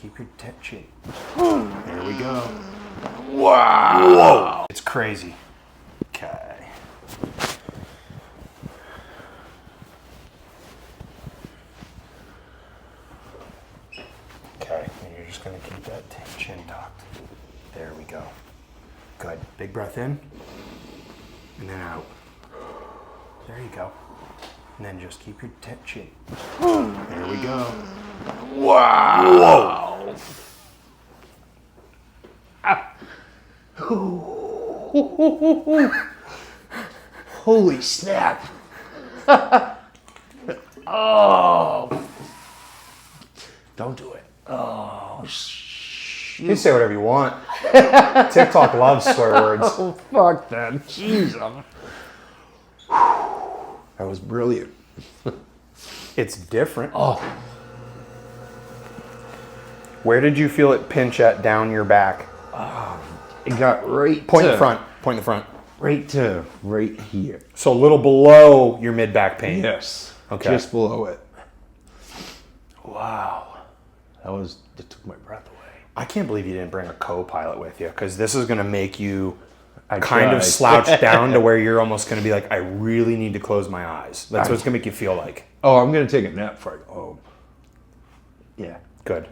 keep your chin. There we go. Wow. Whoa. It's crazy. Okay. Okay, and you're just gonna keep that chin tucked. There we go. Good. Big breath in, and then out. There you go. And then just keep your chin. There we go. Wow. Whoa. Holy snap. Oh. Don't do it. Oh, You can say whatever you want. TikTok loves swear words. Oh, fuck that. Jeez. That was brilliant. It's different. Oh. Where did you feel it pinch at down your back? It got right Point to, in front. Point in the front. right here. So a little below your mid back pain. Yes. Okay. Just below it. Wow. That took my breath away. I can't believe you didn't bring a co-pilot with you, because this is going to make you I kind of tried. slouch down to where you're almost going to be like, I really need to close my eyes. That's what it's going to make you feel like. Oh, I'm going to take a nap before I go home. Yeah. Good.